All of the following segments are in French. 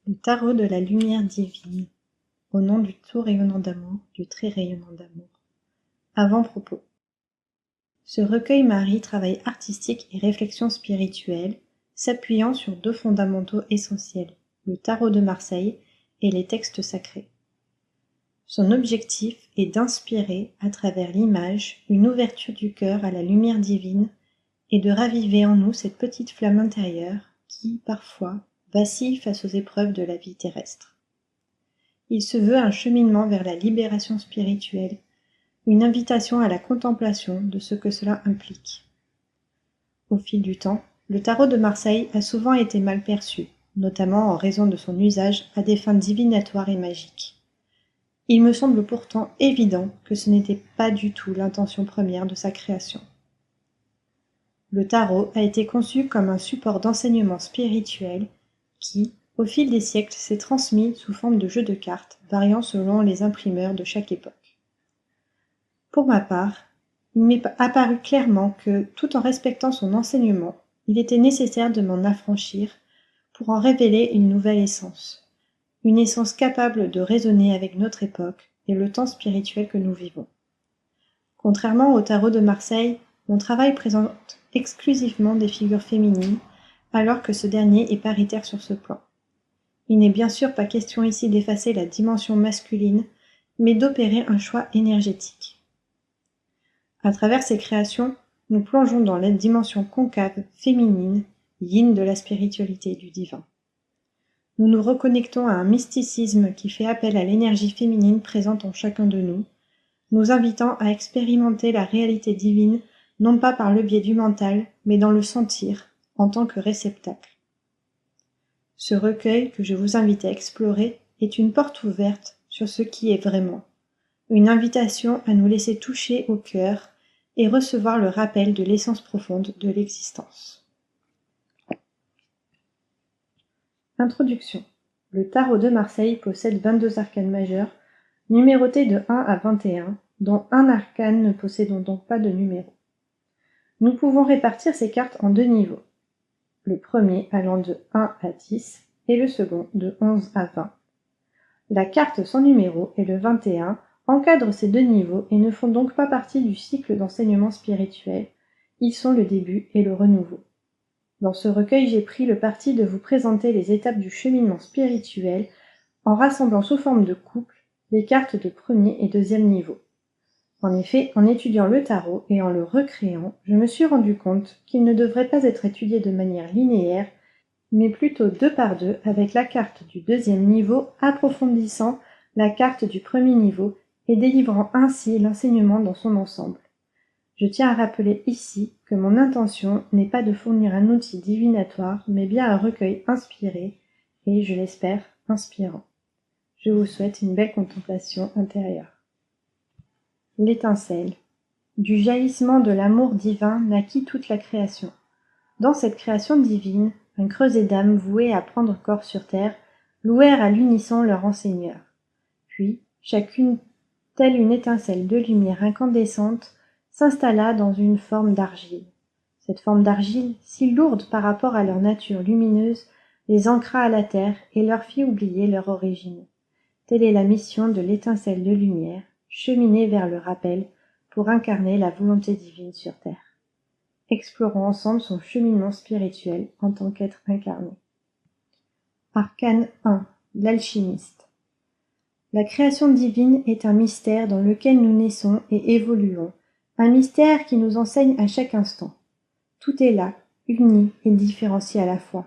Le tarot de la lumière divine, au nom du tout rayonnant d'amour, du très rayonnant d'amour. Avant-propos. Ce recueil-marie travail artistique et réflexion spirituelle, s'appuyant sur deux fondamentaux essentiels, le tarot de Marseille et les textes sacrés. Son objectif est d'inspirer, à travers l'image, une ouverture du cœur à la lumière divine et de raviver en nous cette petite flamme intérieure qui, parfois, vacille face aux épreuves de la vie terrestre. Il se veut un cheminement vers la libération spirituelle, une invitation à la contemplation de ce que cela implique. Au fil du temps, le tarot de Marseille a souvent été mal perçu, notamment en raison de son usage à des fins divinatoires et magiques. Il me semble pourtant évident que ce n'était pas du tout l'intention première de sa création. Le tarot a été conçu comme un support d'enseignement spirituel qui, au fil des siècles, s'est transmis sous forme de jeux de cartes, variant selon les imprimeurs de chaque époque. Pour ma part, il m'est apparu clairement que, tout en respectant son enseignement, il était nécessaire de m'en affranchir pour en révéler une nouvelle essence, une essence capable de résonner avec notre époque et le temps spirituel que nous vivons. Contrairement au tarot de Marseille, mon travail présente exclusivement des figures féminines, alors que ce dernier est paritaire sur ce plan. Il n'est bien sûr pas question ici d'effacer la dimension masculine, mais d'opérer un choix énergétique. À travers ces créations, nous plongeons dans la dimension concave féminine, yin de la spiritualité et du divin. Nous nous reconnectons à un mysticisme qui fait appel à l'énergie féminine présente en chacun de nous, nous invitant à expérimenter la réalité divine non pas par le biais du mental, mais dans le sentir, en tant que réceptacle. Ce recueil que je vous invite à explorer est une porte ouverte sur ce qui est vraiment, une invitation à nous laisser toucher au cœur et recevoir le rappel de l'essence profonde de l'existence. Introduction. Le tarot de Marseille possède 22 arcanes majeures, numérotés de 1 à 21, dont un arcane ne possédant donc pas de numéro. Nous pouvons répartir ces cartes en deux niveaux, le premier allant de 1 à 10 et le second de 11 à 20. La carte sans numéro et le 21 encadrent ces deux niveaux et ne font donc pas partie du cycle d'enseignement spirituel, ils sont le début et le renouveau. Dans ce recueil, j'ai pris le parti de vous présenter les étapes du cheminement spirituel en rassemblant sous forme de couple les cartes de premier et deuxième niveau. En effet, en étudiant le tarot et en le recréant, je me suis rendu compte qu'il ne devrait pas être étudié de manière linéaire, mais plutôt deux par deux avec la carte du deuxième niveau approfondissant la carte du premier niveau et délivrant ainsi l'enseignement dans son ensemble. Je tiens à rappeler ici que mon intention n'est pas de fournir un outil divinatoire, mais bien un recueil inspiré et, je l'espère, inspirant. Je vous souhaite une belle contemplation intérieure. L'étincelle. Du jaillissement de l'amour divin naquit toute la création. Dans cette création divine, un creuset d'âmes vouées à prendre corps sur terre louèrent à l'unisson leur enseigneur. Puis, chacune, telle une étincelle de lumière incandescente, s'installa dans une forme d'argile. Cette forme d'argile, si lourde par rapport à leur nature lumineuse, les ancra à la terre et leur fit oublier leur origine. Telle est la mission de l'étincelle de lumière, cheminer vers le rappel pour incarner la volonté divine sur terre. Explorons ensemble son cheminement spirituel en tant qu'être incarné. Arcane 1. L'alchimiste. La création divine est un mystère dans lequel nous naissons et évoluons, un mystère qui nous enseigne à chaque instant. Tout est là, uni et différencié à la fois.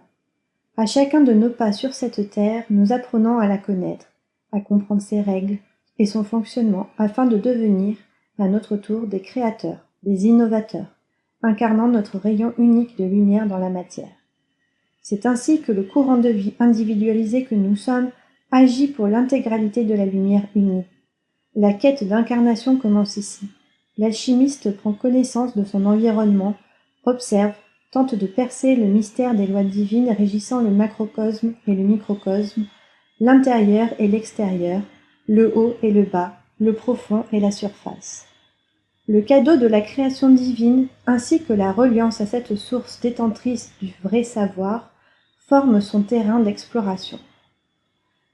À chacun de nos pas sur cette terre, nous apprenons à la connaître, à comprendre ses règles et son fonctionnement afin de devenir, à notre tour, des créateurs, des innovateurs, incarnant notre rayon unique de lumière dans la matière. C'est ainsi que le courant de vie individualisé que nous sommes agit pour l'intégralité de la lumière unie. La quête d'incarnation commence ici. L'alchimiste prend connaissance de son environnement, observe, tente de percer le mystère des lois divines régissant le macrocosme et le microcosme, l'intérieur et l'extérieur, le haut et le bas, le profond et la surface. Le cadeau de la création divine, ainsi que la reliance à cette source détentrice du vrai savoir, forment son terrain d'exploration.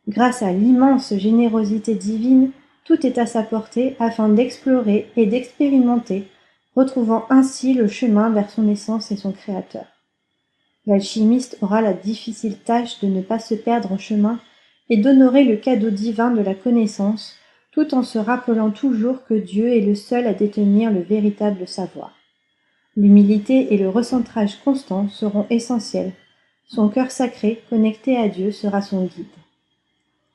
Grâce à l'immense générosité divine, tout est à sa portée afin d'explorer et d'expérimenter, retrouvant ainsi le chemin vers son essence et son créateur. L'alchimiste aura la difficile tâche de ne pas se perdre en chemin et d'honorer le cadeau divin de la connaissance, tout en se rappelant toujours que Dieu est le seul à détenir le véritable savoir. L'humilité et le recentrage constant seront essentiels. Son cœur sacré, connecté à Dieu, sera son guide.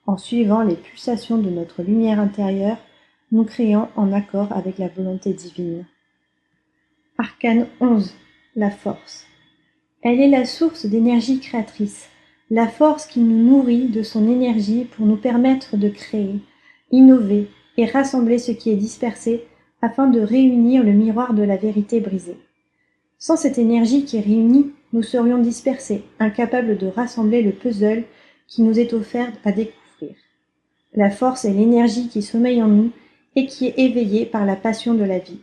En suivant les pulsations de notre lumière intérieure, nous créons en accord avec la volonté divine. Arcane 11. La force. Elle est la source d'énergie créatrice, la force qui nous nourrit de son énergie pour nous permettre de créer, innover et rassembler ce qui est dispersé afin de réunir le miroir de la vérité brisée. Sans cette énergie qui réunit, nous serions dispersés, incapables de rassembler le puzzle qui nous est offert à découvrir. La force est l'énergie qui sommeille en nous et qui est éveillée par la passion de la vie.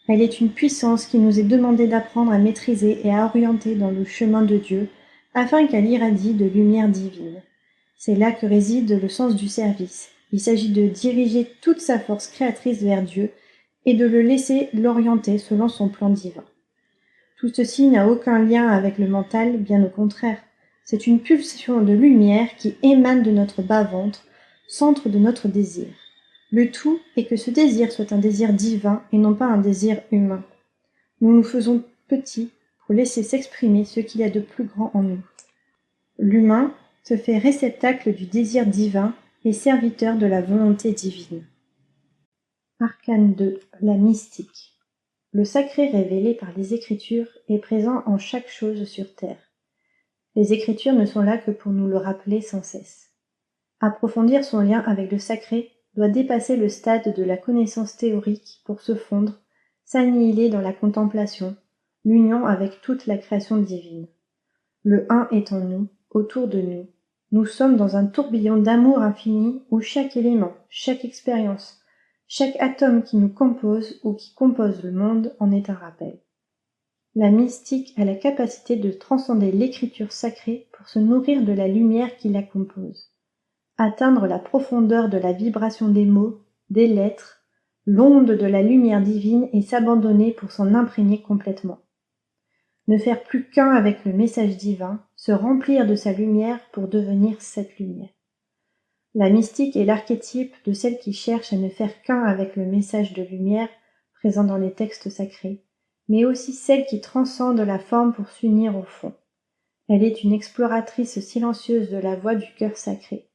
Elle est une puissance qui nous est demandée d'apprendre à maîtriser et à orienter dans le chemin de Dieu, afin qu'elle irradie de lumière divine. C'est là que réside le sens du service. Il s'agit de diriger toute sa force créatrice vers Dieu et de le laisser l'orienter selon son plan divin. Tout ceci n'a aucun lien avec le mental, bien au contraire. C'est une pulsation de lumière qui émane de notre bas-ventre, centre de notre désir. Le tout est que ce désir soit un désir divin et non pas un désir humain. Nous nous faisons petits pour laisser s'exprimer ce qu'il y a de plus grand en nous. L'humain se fait réceptacle du désir divin et serviteur de la volonté divine. Arcane 2. La mystique. Le sacré révélé par les Écritures est présent en chaque chose sur terre. Les Écritures ne sont là que pour nous le rappeler sans cesse. Approfondir son lien avec le sacré doit dépasser le stade de la connaissance théorique pour se fondre, s'annihiler dans la contemplation, l'union avec toute la création divine. Le un est en nous, autour de nous. Nous sommes dans un tourbillon d'amour infini où chaque élément, chaque expérience, chaque atome qui nous compose ou qui compose le monde en est un rappel. La mystique a la capacité de transcender l'écriture sacrée pour se nourrir de la lumière qui la compose. Atteindre la profondeur de la vibration des mots, des lettres, l'onde de la lumière divine et s'abandonner pour s'en imprégner complètement. Ne faire plus qu'un avec le message divin, se remplir de sa lumière pour devenir cette lumière. La mystique est l'archétype de celle qui cherche à ne faire qu'un avec le message de lumière présent dans les textes sacrés, mais aussi celle qui transcende la forme pour s'unir au fond. Elle est une exploratrice silencieuse de la voie du cœur sacré.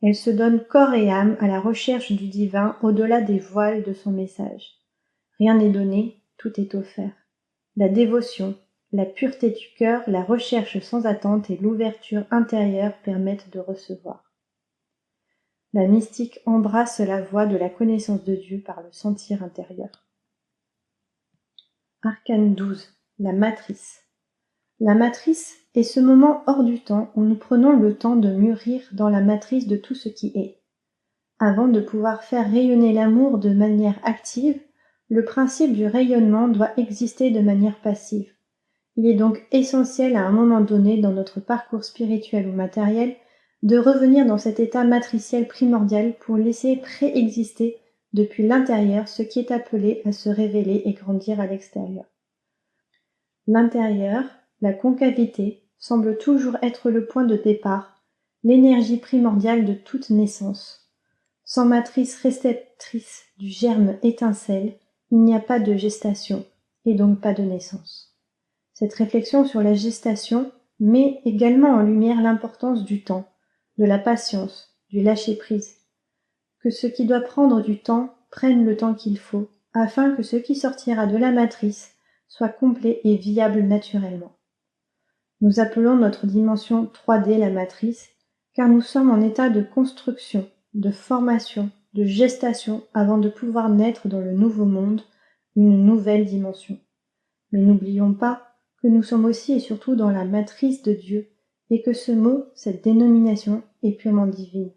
Elle se donne corps et âme à la recherche du divin au-delà des voiles de son message. Rien n'est donné, tout est offert. La dévotion, la pureté du cœur, la recherche sans attente et l'ouverture intérieure permettent de recevoir. La mystique embrasse la voie de la connaissance de Dieu par le sentir intérieur. Arcane 12. La matrice. La matrice est ce moment hors du temps où nous prenons le temps de mûrir dans la matrice de tout ce qui est. Avant de pouvoir faire rayonner l'amour de manière active, le principe du rayonnement doit exister de manière passive. Il est donc essentiel à un moment donné dans notre parcours spirituel ou matériel de revenir dans cet état matriciel primordial pour laisser préexister depuis l'intérieur ce qui est appelé à se révéler et grandir à l'extérieur. L'intérieur, la concavité, semble toujours être le point de départ, l'énergie primordiale de toute naissance. Sans matrice réceptrice du germe étincelle, il n'y a pas de gestation, et donc pas de naissance. Cette réflexion sur la gestation met également en lumière l'importance du temps, de la patience, du lâcher-prise. Que ce qui doit prendre du temps prenne le temps qu'il faut, afin que ce qui sortira de la matrice soit complet et viable naturellement. Nous appelons notre dimension 3D la matrice, car nous sommes en état de construction, de formation, de gestation avant de pouvoir naître dans le nouveau monde, une nouvelle dimension. Mais n'oublions pas que nous sommes aussi et surtout dans la matrice de Dieu, et que ce mot, cette dénomination, est purement divine.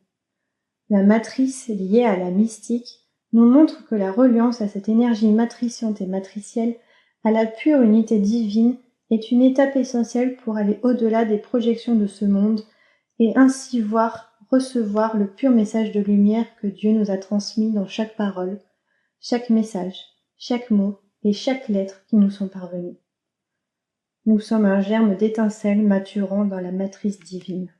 La matrice liée à la mystique nous montre que la reliance à cette énergie matriciante et matricielle, à la pure unité divine, est une étape essentielle pour aller au-delà des projections de ce monde et ainsi voir recevoir le pur message de lumière que Dieu nous a transmis dans chaque parole, chaque message, chaque mot et chaque lettre qui nous sont parvenus. Nous sommes un germe d'étincelle maturant dans la matrice divine.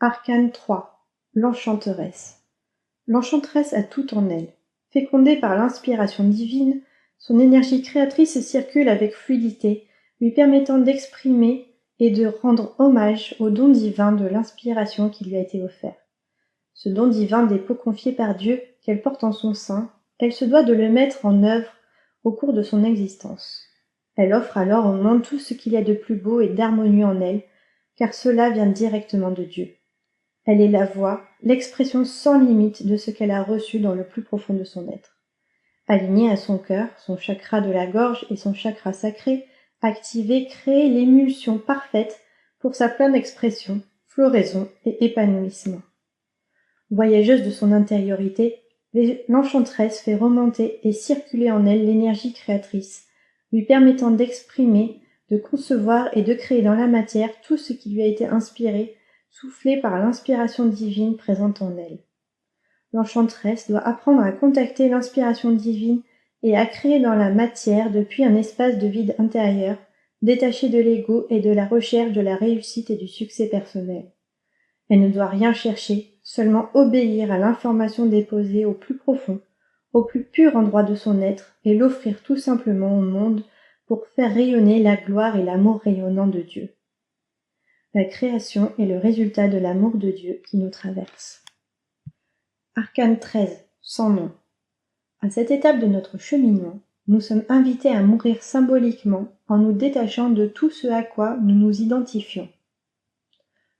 Arcane 3. L'enchanteresse. L'enchanteresse a tout en elle. Fécondée par l'inspiration divine, son énergie créatrice circule avec fluidité, lui permettant d'exprimer et de rendre hommage au don divin de l'inspiration qui lui a été offert. Ce don divin dépôt confié par Dieu qu'elle porte en son sein, elle se doit de le mettre en œuvre au cours de son existence. Elle offre alors au monde tout ce qu'il y a de plus beau et d'harmonieux en elle, car cela vient directement de Dieu. Elle est la voix, l'expression sans limite de ce qu'elle a reçu dans le plus profond de son être. Alignée à son cœur, son chakra de la gorge et son chakra sacré, activé, crée l'émulsion parfaite pour sa pleine expression, floraison et épanouissement. Voyageuse de son intériorité, l'enchanteresse fait remonter et circuler en elle l'énergie créatrice, lui permettant d'exprimer, de concevoir et de créer dans la matière tout ce qui lui a été inspiré, soufflé par l'inspiration divine présente en elle. L'enchanteresse doit apprendre à contacter l'inspiration divine et à créer dans la matière depuis un espace de vide intérieur, détaché de l'ego et de la recherche de la réussite et du succès personnel. Elle ne doit rien chercher, seulement obéir à l'information déposée au plus profond, au plus pur endroit de son être et l'offrir tout simplement au monde pour faire rayonner la gloire et l'amour rayonnant de Dieu. La création est le résultat de l'amour de Dieu qui nous traverse. Arcane 13, sans nom. À cette étape de notre cheminement, nous sommes invités à mourir symboliquement en nous détachant de tout ce à quoi nous nous identifions.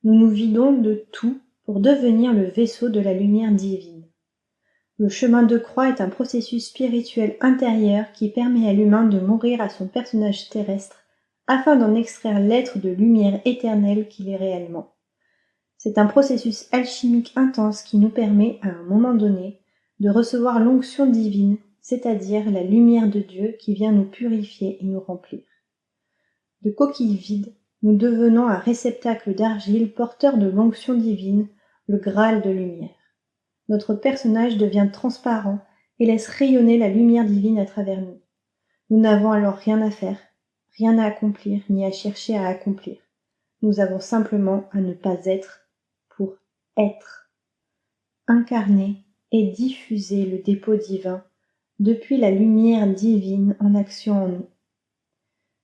Nous nous vidons de tout pour devenir le vaisseau de la lumière divine. Le chemin de croix est un processus spirituel intérieur qui permet à l'humain de mourir à son personnage terrestre afin d'en extraire l'être de lumière éternelle qu'il est réellement. C'est un processus alchimique intense qui nous permet, à un moment donné, de recevoir l'onction divine, c'est-à-dire la lumière de Dieu qui vient nous purifier et nous remplir. De coquilles vides, nous devenons un réceptacle d'argile porteur de l'onction divine, le Graal de lumière. Notre personnage devient transparent et laisse rayonner la lumière divine à travers nous. Nous n'avons alors rien à faire, rien à accomplir, ni à chercher à accomplir. Nous avons simplement à ne pas être pour être. Incarner et diffuser le dépôt divin depuis la lumière divine en action en nous.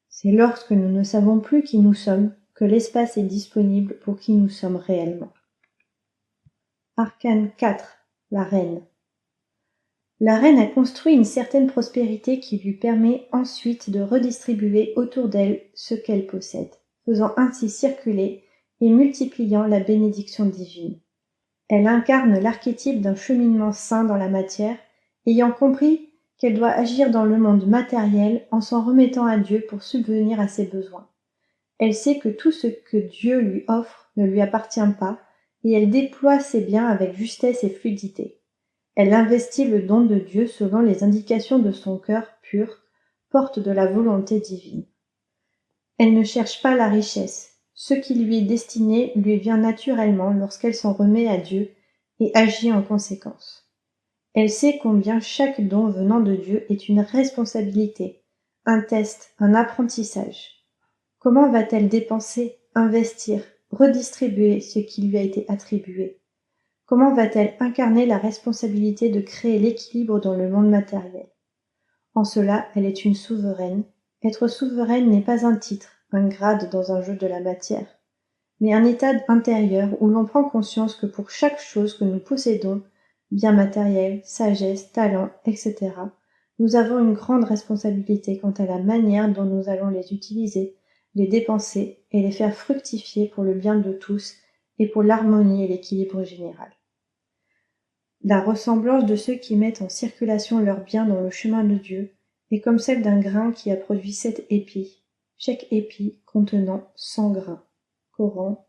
C'est lorsque nous ne savons plus qui nous sommes que l'espace est disponible pour qui nous sommes réellement. Arcane 4, la reine. La reine a construit une certaine prospérité qui lui permet ensuite de redistribuer autour d'elle ce qu'elle possède, faisant ainsi circuler et multipliant la bénédiction divine. Elle incarne l'archétype d'un cheminement sain dans la matière, ayant compris qu'elle doit agir dans le monde matériel en s'en remettant à Dieu pour subvenir à ses besoins. Elle sait que tout ce que Dieu lui offre ne lui appartient pas, et elle déploie ses biens avec justesse et fluidité. Elle investit le don de Dieu selon les indications de son cœur pur, porte de la volonté divine. Elle ne cherche pas la richesse. Ce qui lui est destiné lui vient naturellement lorsqu'elle s'en remet à Dieu et agit en conséquence. Elle sait combien chaque don venant de Dieu est une responsabilité, un test, un apprentissage. Comment va-t-elle dépenser, investir, redistribuer ce qui lui a été attribué? Comment va-t-elle incarner la responsabilité de créer l'équilibre dans le monde matériel? En cela, elle est une souveraine. Être souveraine n'est pas un titre, un grade dans un jeu de la matière, mais un état intérieur où l'on prend conscience que pour chaque chose que nous possédons, biens matériels, sagesse, talent, etc., nous avons une grande responsabilité quant à la manière dont nous allons les utiliser, les dépenser et les faire fructifier pour le bien de tous et pour l'harmonie et l'équilibre général. La ressemblance de ceux qui mettent en circulation leurs biens dans le chemin de Dieu est comme celle d'un grain qui a produit 7 épis, chaque épi contenant 100 grains. Coran,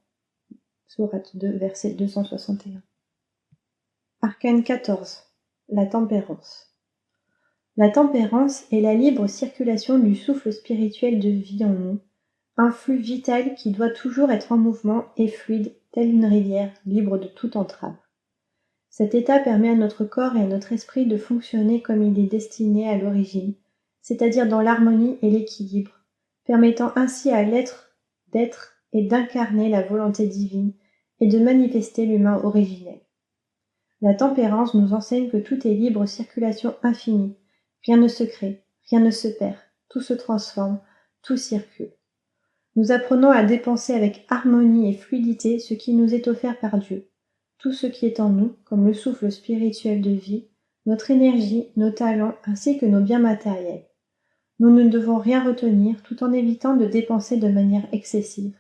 sourate 2, verset 261. Arcane 14. La tempérance. La tempérance est la libre circulation du souffle spirituel de vie en nous, un flux vital qui doit toujours être en mouvement et fluide telle une rivière, libre de toute entrave. Cet état permet à notre corps et à notre esprit de fonctionner comme il est destiné à l'origine, c'est-à-dire dans l'harmonie et l'équilibre, permettant ainsi à l'être d'être et d'incarner la volonté divine et de manifester l'humain originel. La tempérance nous enseigne que tout est libre circulation infinie, rien ne se crée, rien ne se perd, tout se transforme, tout circule. Nous apprenons à dépenser avec harmonie et fluidité ce qui nous est offert par Dieu, tout ce qui est en nous, comme le souffle spirituel de vie, notre énergie, nos talents, ainsi que nos biens matériels. Nous ne devons rien retenir, tout en évitant de dépenser de manière excessive.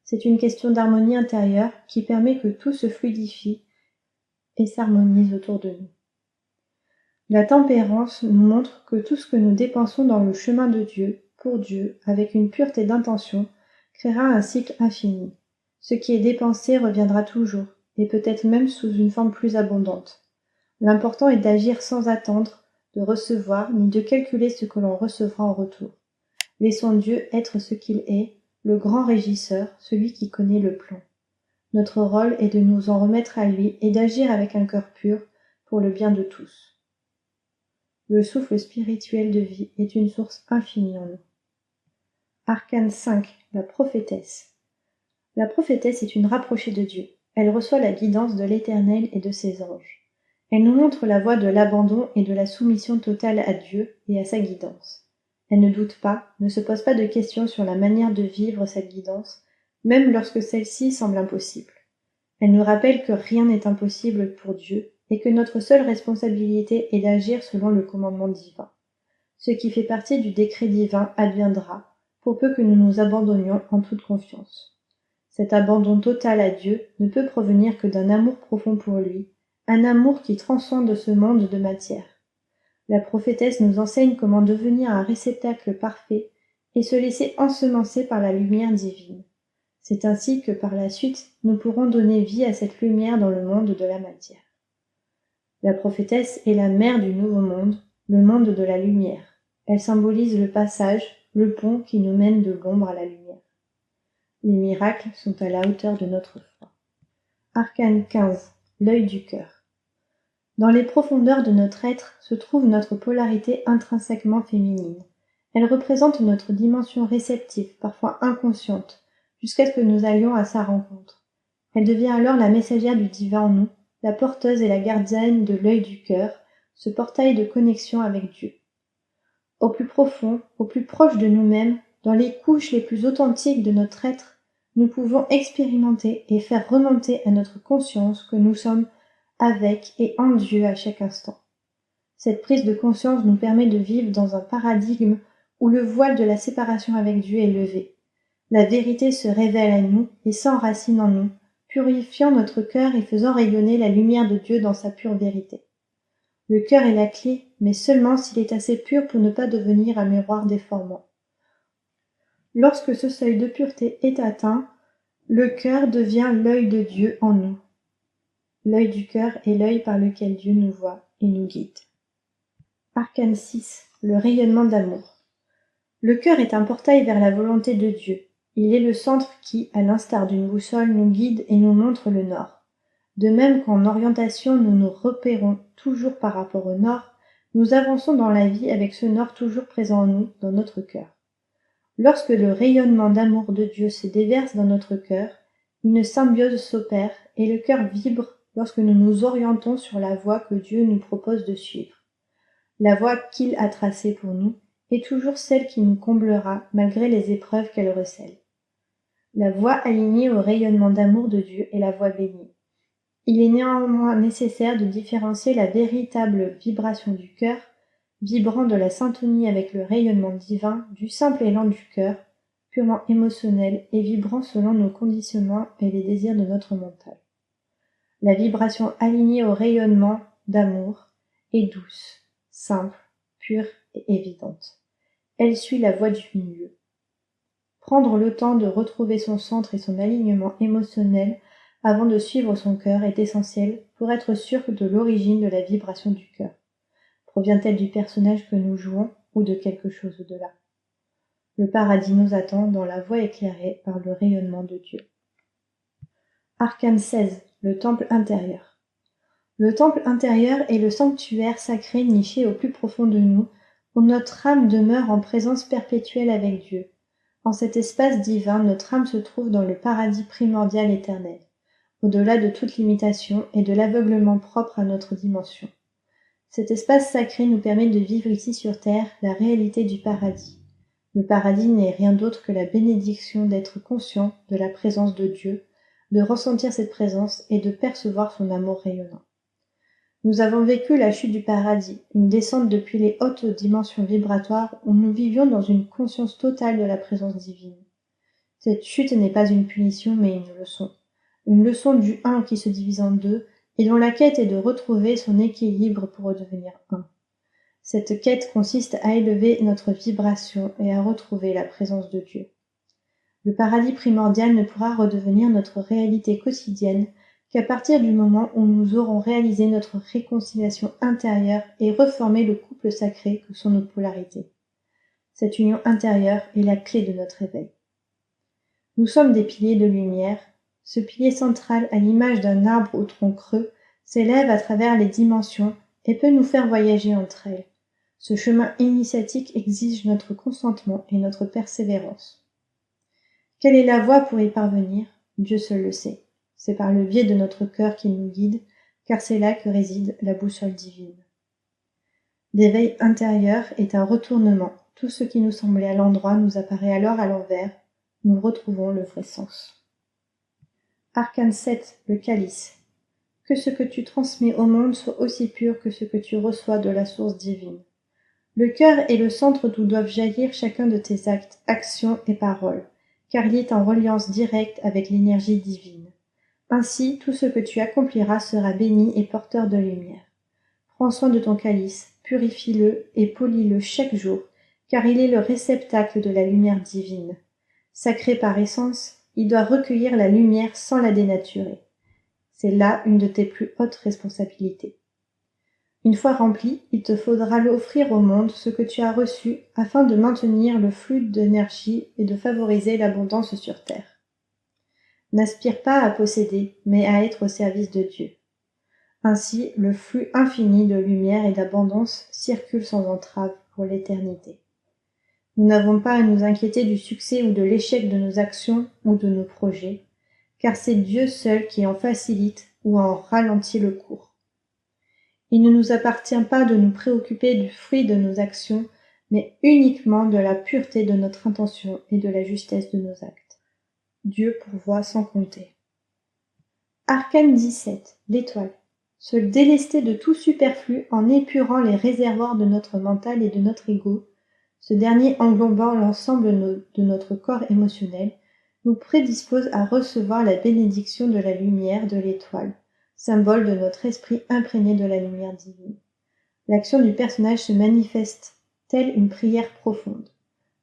C'est une question d'harmonie intérieure qui permet que tout se fluidifie et s'harmonise autour de nous. La tempérance nous montre que tout ce que nous dépensons dans le chemin de Dieu, pour Dieu, avec une pureté d'intention, créera un cycle infini. Ce qui est dépensé reviendra toujours, et peut-être même sous une forme plus abondante. L'important est d'agir sans attendre, de recevoir, ni de calculer ce que l'on recevra en retour. Laissons Dieu être ce qu'il est, le grand régisseur, celui qui connaît le plan. Notre rôle est de nous en remettre à lui et d'agir avec un cœur pur pour le bien de tous. Le souffle spirituel de vie est une source infinie en nous. Arcane 5, la prophétesse. La prophétesse est une rapprochée de Dieu. Elle reçoit la guidance de l'Éternel et de ses anges. Elle nous montre la voie de l'abandon et de la soumission totale à Dieu et à sa guidance. Elle ne doute pas, ne se pose pas de questions sur la manière de vivre cette guidance, même lorsque celle-ci semble impossible. Elle nous rappelle que rien n'est impossible pour Dieu et que notre seule responsabilité est d'agir selon le commandement divin. Ce qui fait partie du décret divin adviendra, pour peu que nous nous abandonnions en toute confiance. Cet abandon total à Dieu ne peut provenir que d'un amour profond pour lui, un amour qui transcende ce monde de matière. La prophétesse nous enseigne comment devenir un réceptacle parfait et se laisser ensemencer par la lumière divine. C'est ainsi que par la suite nous pourrons donner vie à cette lumière dans le monde de la matière. La prophétesse est la mère du nouveau monde, le monde de la lumière. Elle symbolise le passage, le pont qui nous mène de l'ombre à la lumière. Les miracles sont à la hauteur de notre foi. Arcane 15, l'œil du cœur. Dans les profondeurs de notre être se trouve notre polarité intrinsèquement féminine. Elle représente notre dimension réceptive, parfois inconsciente, jusqu'à ce que nous allions à sa rencontre. Elle devient alors la messagère du divin en nous, la porteuse et la gardienne de l'œil du cœur, ce portail de connexion avec Dieu. Au plus profond, au plus proche de nous-mêmes, dans les couches les plus authentiques de notre être, nous pouvons expérimenter et faire remonter à notre conscience que nous sommes avec et en Dieu à chaque instant. Cette prise de conscience nous permet de vivre dans un paradigme où le voile de la séparation avec Dieu est levé. La vérité se révèle à nous et s'enracine en nous, purifiant notre cœur et faisant rayonner la lumière de Dieu dans sa pure vérité. Le cœur est la clé, mais seulement s'il est assez pur pour ne pas devenir un miroir déformant. Lorsque ce seuil de pureté est atteint, le cœur devient l'œil de Dieu en nous. L'œil du cœur est l'œil par lequel Dieu nous voit et nous guide. Arcane 6, le rayonnement d'amour. Le cœur est un portail vers la volonté de Dieu. Il est le centre qui, à l'instar d'une boussole, nous guide et nous montre le nord. De même qu'en orientation nous nous repérons toujours par rapport au nord, nous avançons dans la vie avec ce nord toujours présent en nous, dans notre cœur. Lorsque le rayonnement d'amour de Dieu se déverse dans notre cœur, une symbiose s'opère et le cœur vibre lorsque nous nous orientons sur la voie que Dieu nous propose de suivre. La voie qu'il a tracée pour nous est toujours celle qui nous comblera malgré les épreuves qu'elle recèle. La voie alignée au rayonnement d'amour de Dieu est la voie bénie. Il est néanmoins nécessaire de différencier la véritable vibration du cœur, vibrant de la syntonie avec le rayonnement divin, du simple élan du cœur, purement émotionnel et vibrant selon nos conditionnements et les désirs de notre mental. La vibration alignée au rayonnement d'amour est douce, simple, pure et évidente. Elle suit la voie du milieu. Prendre le temps de retrouver son centre et son alignement émotionnel avant de suivre son cœur est essentiel pour être sûr de l'origine de la vibration du cœur. Provient-elle du personnage que nous jouons ou de quelque chose au-delà? Le paradis nous attend dans la voie éclairée par le rayonnement de Dieu. Arcane 16, le temple intérieur. Le temple intérieur est le sanctuaire sacré niché au plus profond de nous, où notre âme demeure en présence perpétuelle avec Dieu. En cet espace divin, notre âme se trouve dans le paradis primordial éternel, au-delà de toute limitation et de l'aveuglement propre à notre dimension. Cet espace sacré nous permet de vivre ici sur terre la réalité du paradis. Le paradis n'est rien d'autre que la bénédiction d'être conscient de la présence de Dieu, de ressentir cette présence et de percevoir son amour rayonnant. Nous avons vécu la chute du paradis, une descente depuis les hautes dimensions vibratoires où nous vivions dans une conscience totale de la présence divine. Cette chute n'est pas une punition mais une leçon du un qui se divise en deux et dont la quête est de retrouver son équilibre pour redevenir un. Cette quête consiste à élever notre vibration et à retrouver la présence de Dieu. Le paradis primordial ne pourra redevenir notre réalité quotidienne qu'à partir du moment où nous aurons réalisé notre réconciliation intérieure et reformé le couple sacré que sont nos polarités. Cette union intérieure est la clé de notre éveil. Nous sommes des piliers de lumière. Ce pilier central, à l'image d'un arbre au tronc creux, s'élève à travers les dimensions et peut nous faire voyager entre elles. Ce chemin initiatique exige notre consentement et notre persévérance. Quelle est la voie pour y parvenir? Dieu seul le sait. C'est par le biais de notre cœur qu'il nous guide, car c'est là que réside la boussole divine. L'éveil intérieur est un retournement. Tout ce qui nous semblait à l'endroit nous apparaît alors à l'envers. Nous retrouvons le vrai sens. Arcane 7, le calice. Que ce que tu transmets au monde soit aussi pur que ce que tu reçois de la source divine. Le cœur est le centre d'où doivent jaillir chacun de tes actes, actions et paroles, car il est en reliance directe avec l'énergie divine. Ainsi, tout ce que tu accompliras sera béni et porteur de lumière. Prends soin de ton calice, purifie-le et polis-le chaque jour, car il est le réceptacle de la lumière divine. Sacré par essence, il doit recueillir la lumière sans la dénaturer. C'est là une de tes plus hautes responsabilités. Une fois rempli, il te faudra l'offrir au monde ce que tu as reçu afin de maintenir le flux d'énergie et de favoriser l'abondance sur terre. N'aspire pas à posséder, mais à être au service de Dieu. Ainsi, le flux infini de lumière et d'abondance circule sans entrave pour l'éternité. Nous n'avons pas à nous inquiéter du succès ou de l'échec de nos actions ou de nos projets, car c'est Dieu seul qui en facilite ou en ralentit le cours. Il ne nous appartient pas de nous préoccuper du fruit de nos actions, mais uniquement de la pureté de notre intention et de la justesse de nos actes. Dieu pourvoit sans compter. Arcane 17, l'étoile. Se délester de tout superflu en épurant les réservoirs de notre mental et de notre ego, ce dernier englobant l'ensemble de notre corps émotionnel, nous prédispose à recevoir la bénédiction de la lumière de l'étoile, symbole de notre esprit imprégné de la lumière divine. L'action du personnage se manifeste telle une prière profonde.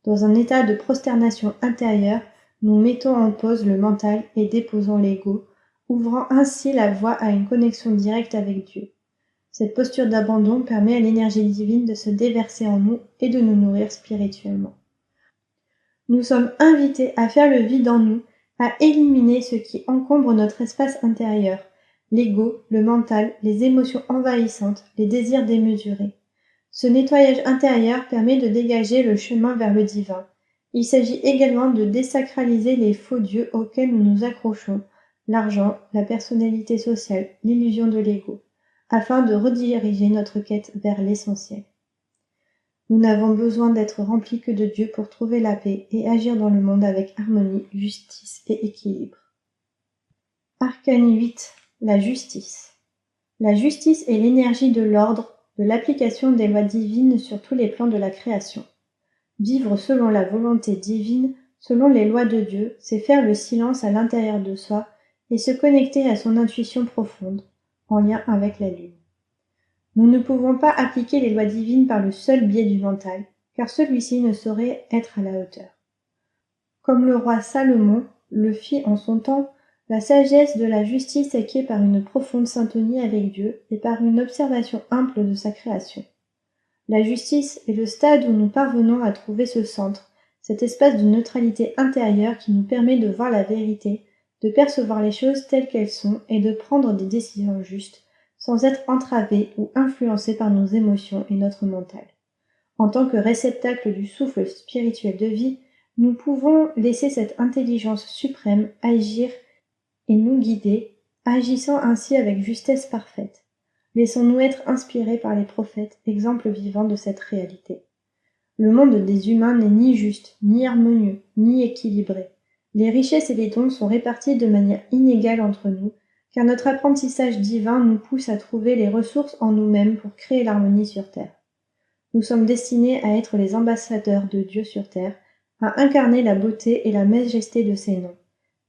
Dans un état de prosternation intérieure, nous mettons en pause le mental et déposons l'ego, ouvrant ainsi la voie à une connexion directe avec Dieu. Cette posture d'abandon permet à l'énergie divine de se déverser en nous et de nous nourrir spirituellement. Nous sommes invités à faire le vide en nous, à éliminer ce qui encombre notre espace intérieur, l'ego, le mental, les émotions envahissantes, les désirs démesurés. Ce nettoyage intérieur permet de dégager le chemin vers le divin. Il s'agit également de désacraliser les faux dieux auxquels nous nous accrochons, l'argent, la personnalité sociale, l'illusion de l'ego, afin de rediriger notre quête vers l'essentiel. Nous n'avons besoin d'être remplis que de Dieu pour trouver la paix et agir dans le monde avec harmonie, justice et équilibre. Arcane 8, la justice. La justice est l'énergie de l'ordre, de l'application des lois divines sur tous les plans de la création. Vivre selon la volonté divine, selon les lois de Dieu, c'est faire le silence à l'intérieur de soi et se connecter à son intuition profonde, en lien avec la lune. Nous ne pouvons pas appliquer les lois divines par le seul biais du mental, car celui-ci ne saurait être à la hauteur. Comme le roi Salomon le fit en son temps, la sagesse de la justice acquiert par une profonde syntonie avec Dieu et par une observation humble de sa création. La justice est le stade où nous parvenons à trouver ce centre, cet espace de neutralité intérieure qui nous permet de voir la vérité, de percevoir les choses telles qu'elles sont et de prendre des décisions justes, sans être entravés ou influencés par nos émotions et notre mental. En tant que réceptacle du souffle spirituel de vie, nous pouvons laisser cette intelligence suprême agir et nous guider, agissant ainsi avec justesse parfaite. Laissons-nous être inspirés par les prophètes, exemples vivants de cette réalité. Le monde des humains n'est ni juste, ni harmonieux, ni équilibré. Les richesses et les dons sont répartis de manière inégale entre nous, car notre apprentissage divin nous pousse à trouver les ressources en nous-mêmes pour créer l'harmonie sur Terre. Nous sommes destinés à être les ambassadeurs de Dieu sur Terre, à incarner la beauté et la majesté de ses noms.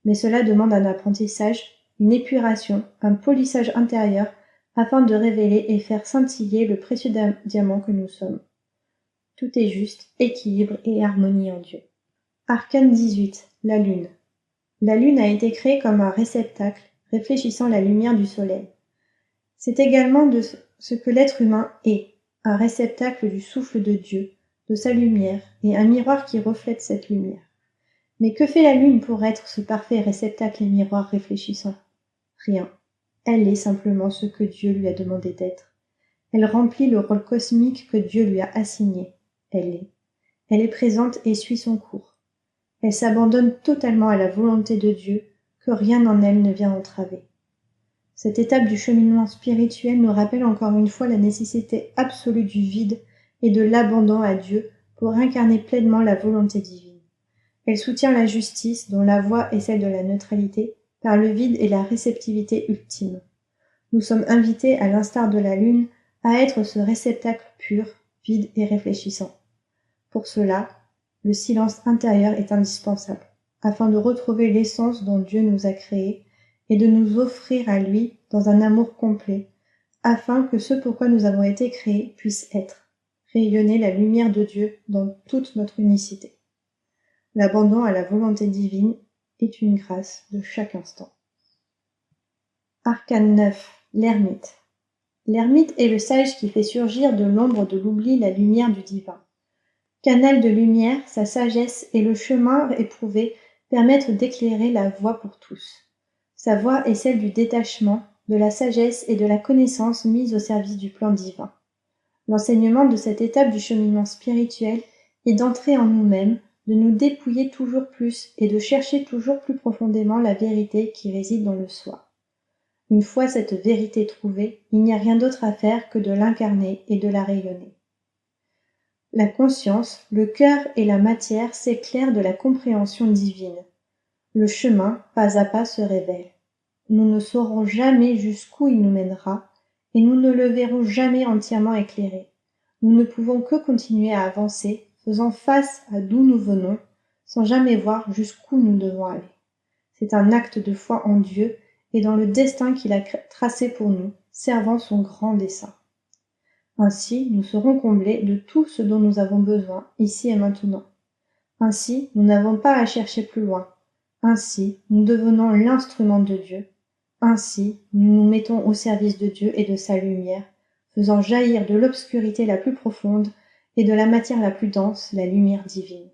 Mais cela demande un apprentissage, une épuration, un polissage intérieur, afin de révéler et faire scintiller le précieux diamant que nous sommes. Tout est juste, équilibre et harmonie en Dieu. Arcane 18. La Lune. La Lune a été créée comme un réceptacle, réfléchissant la lumière du Soleil. C'est également de ce que l'être humain est, un réceptacle du souffle de Dieu, de sa lumière, et un miroir qui reflète cette lumière. Mais que fait la Lune pour être ce parfait réceptacle et miroir réfléchissant? Rien. Elle est simplement ce que Dieu lui a demandé d'être. Elle remplit le rôle cosmique que Dieu lui a assigné. Elle est présente et suit son cours. Elle s'abandonne totalement à la volonté de Dieu, que rien en elle ne vient entraver. Cette étape du cheminement spirituel nous rappelle encore une fois la nécessité absolue du vide et de l'abandon à Dieu pour incarner pleinement la volonté divine. Elle soutient la justice, dont la voie est celle de la neutralité, par le vide et la réceptivité ultime. Nous sommes invités, à l'instar de la Lune, à être ce réceptacle pur, vide et réfléchissant. Pour cela, le silence intérieur est indispensable, afin de retrouver l'essence dont Dieu nous a créés et de nous offrir à lui dans un amour complet, afin que ce pourquoi nous avons été créés puisse être, rayonner la lumière de Dieu dans toute notre unicité. L'abandon à la volonté divine est une grâce de chaque instant. Arcane 9. L'ermite. L'ermite est le sage qui fait surgir de l'ombre de l'oubli la lumière du divin. Canal de lumière, sa sagesse et le chemin éprouvé permettent d'éclairer la voie pour tous. Sa voie est celle du détachement, de la sagesse et de la connaissance mise au service du plan divin. L'enseignement de cette étape du cheminement spirituel est d'entrer en nous-mêmes, de nous dépouiller toujours plus et de chercher toujours plus profondément la vérité qui réside dans le soi. Une fois cette vérité trouvée, il n'y a rien d'autre à faire que de l'incarner et de la rayonner. La conscience, le cœur et la matière s'éclairent de la compréhension divine. Le chemin, pas à pas, se révèle. Nous ne saurons jamais jusqu'où il nous mènera, et nous ne le verrons jamais entièrement éclairé. Nous ne pouvons que continuer à avancer, faisant face à d'où nous venons, sans jamais voir jusqu'où nous devons aller. C'est un acte de foi en Dieu et dans le destin qu'il a tracé pour nous, servant son grand dessein. Ainsi, nous serons comblés de tout ce dont nous avons besoin, ici et maintenant. Ainsi, nous n'avons pas à chercher plus loin. Ainsi, nous devenons l'instrument de Dieu. Ainsi, nous nous mettons au service de Dieu et de sa lumière, faisant jaillir de l'obscurité la plus profonde et de la matière la plus dense la lumière divine.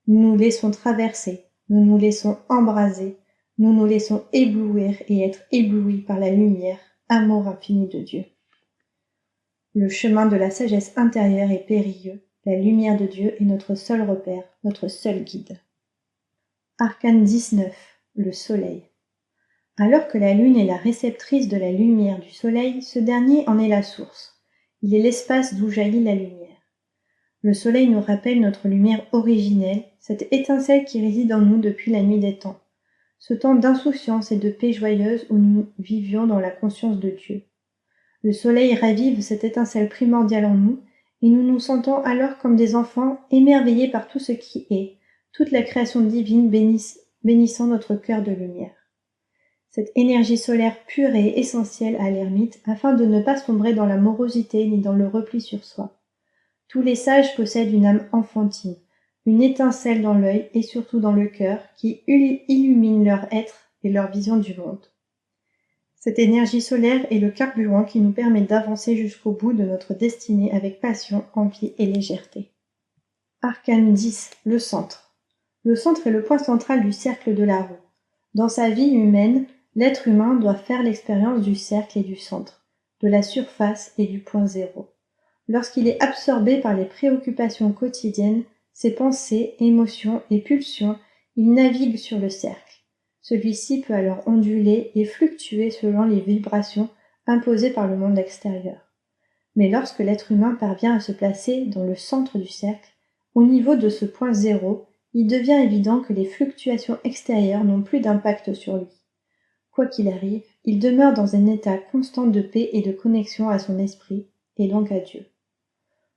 Nous nous laissons traverser, nous nous laissons embraser, nous nous laissons éblouir et être éblouis par la lumière, amour infini de Dieu. Le chemin de la sagesse intérieure est périlleux, la lumière de Dieu est notre seul repère, notre seul guide. Arcane 19. Le soleil. Alors que la lune est la réceptrice de la lumière du soleil, ce dernier en est la source. Il est l'espace d'où jaillit la lumière. Le soleil nous rappelle notre lumière originelle, cette étincelle qui réside en nous depuis la nuit des temps, ce temps d'insouciance et de paix joyeuse où nous vivions dans la conscience de Dieu. Le soleil ravive cette étincelle primordiale en nous, et nous nous sentons alors comme des enfants émerveillés par tout ce qui est, toute la création divine bénissant notre cœur de lumière. Cette énergie solaire pure et essentielle à l'ermite, afin de ne pas sombrer dans la morosité ni dans le repli sur soi. Tous les sages possèdent une âme enfantine, une étincelle dans l'œil et surtout dans le cœur, qui illumine leur être et leur vision du monde. Cette énergie solaire est le carburant qui nous permet d'avancer jusqu'au bout de notre destinée avec passion, envie et légèreté. Arcane 10. Le centre. Le centre est le point central du cercle de la roue. Dans sa vie humaine, l'être humain doit faire l'expérience du cercle et du centre, de la surface et du point zéro. Lorsqu'il est absorbé par les préoccupations quotidiennes, ses pensées, émotions et pulsions, il navigue sur le cercle. Celui-ci peut alors onduler et fluctuer selon les vibrations imposées par le monde extérieur. Mais lorsque l'être humain parvient à se placer dans le centre du cercle, au niveau de ce point zéro, il devient évident que les fluctuations extérieures n'ont plus d'impact sur lui. Quoi qu'il arrive, il demeure dans un état constant de paix et de connexion à son esprit, et donc à Dieu.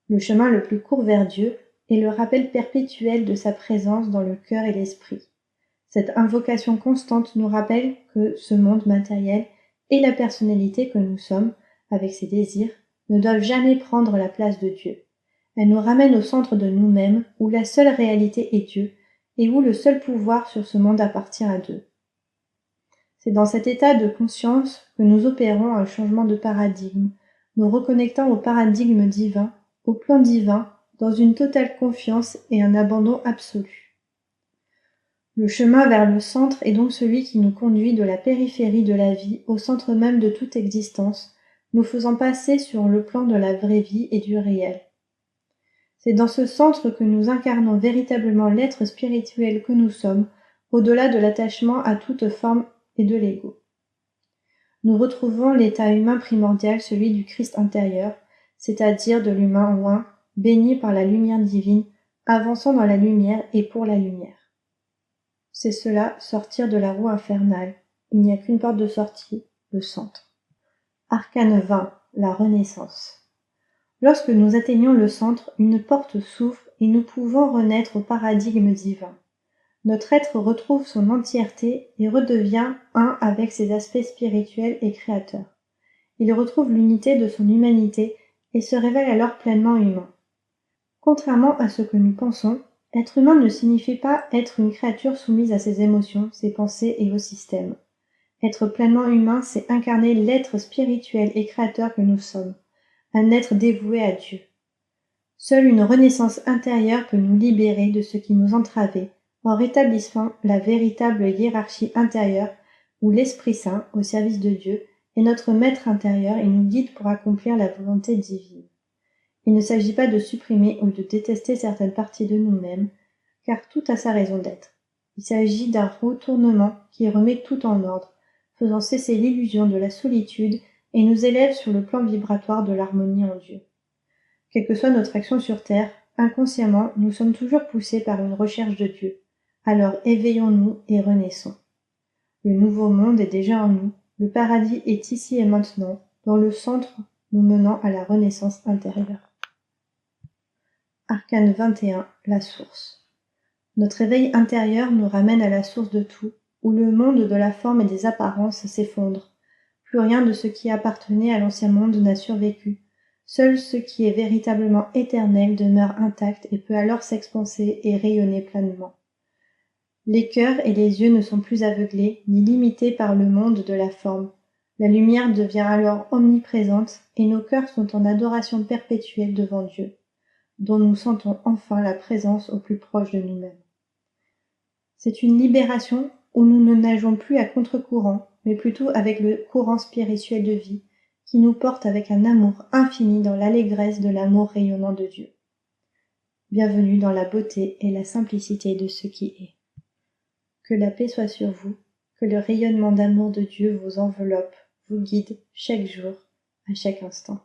Le chemin le plus court vers Dieu est le rappel perpétuel de sa présence dans le cœur et l'esprit. Cette invocation constante nous rappelle que ce monde matériel et la personnalité que nous sommes, avec ses désirs, ne doivent jamais prendre la place de Dieu. Elle nous ramène au centre de nous-mêmes, où la seule réalité est Dieu, et où le seul pouvoir sur ce monde appartient à Dieu. C'est dans cet état de conscience que nous opérons un changement de paradigme, nous reconnectant au paradigme divin, au plan divin, dans une totale confiance et un abandon absolu. Le chemin vers le centre est donc celui qui nous conduit de la périphérie de la vie au centre même de toute existence, nous faisant passer sur le plan de la vraie vie et du réel. C'est dans ce centre que nous incarnons véritablement l'être spirituel que nous sommes, au-delà de l'attachement à toute forme et de l'ego. Nous retrouvons l'état humain primordial, celui du Christ intérieur, c'est-à-dire de l'humain oint, baigné par la lumière divine, avançant dans la lumière et pour la lumière. C'est cela, sortir de la roue infernale. Il n'y a qu'une porte de sortie, le centre. Arcane 20, la renaissance. Lorsque nous atteignons le centre, une porte s'ouvre et nous pouvons renaître au paradigme divin. Notre être retrouve son entièreté et redevient un avec ses aspects spirituels et créateurs. Il retrouve l'unité de son humanité et se révèle alors pleinement humain. Contrairement à ce que nous pensons, être humain ne signifie pas être une créature soumise à ses émotions, ses pensées et au système. Être pleinement humain, c'est incarner l'être spirituel et créateur que nous sommes, un être dévoué à Dieu. Seule une renaissance intérieure peut nous libérer de ce qui nous entravait, en rétablissant la véritable hiérarchie intérieure où l'Esprit Saint, au service de Dieu, est notre maître intérieur et nous guide pour accomplir la volonté divine. Il ne s'agit pas de supprimer ou de détester certaines parties de nous-mêmes, car tout a sa raison d'être. Il s'agit d'un retournement qui remet tout en ordre, faisant cesser l'illusion de la solitude et nous élève sur le plan vibratoire de l'harmonie en Dieu. Quelle que soit notre action sur terre, inconsciemment, nous sommes toujours poussés par une recherche de Dieu. Alors éveillons-nous et renaissons. Le nouveau monde est déjà en nous, le paradis est ici et maintenant, dans le centre nous menant à la renaissance intérieure. Arcane 21, la source. Notre éveil intérieur nous ramène à la source de tout, où le monde de la forme et des apparences s'effondre. Plus rien de ce qui appartenait à l'ancien monde n'a survécu. Seul ce qui est véritablement éternel demeure intact et peut alors s'expanser et rayonner pleinement. Les cœurs et les yeux ne sont plus aveuglés ni limités par le monde de la forme. La lumière devient alors omniprésente et nos cœurs sont en adoration perpétuelle devant Dieu, dont nous sentons enfin la présence au plus proche de nous-mêmes. C'est une libération où nous ne nageons plus à contre-courant, mais plutôt avec le courant spirituel de vie, qui nous porte avec un amour infini dans l'allégresse de l'amour rayonnant de Dieu. Bienvenue dans la beauté et la simplicité de ce qui est. Que la paix soit sur vous, que le rayonnement d'amour de Dieu vous enveloppe, vous guide chaque jour, à chaque instant.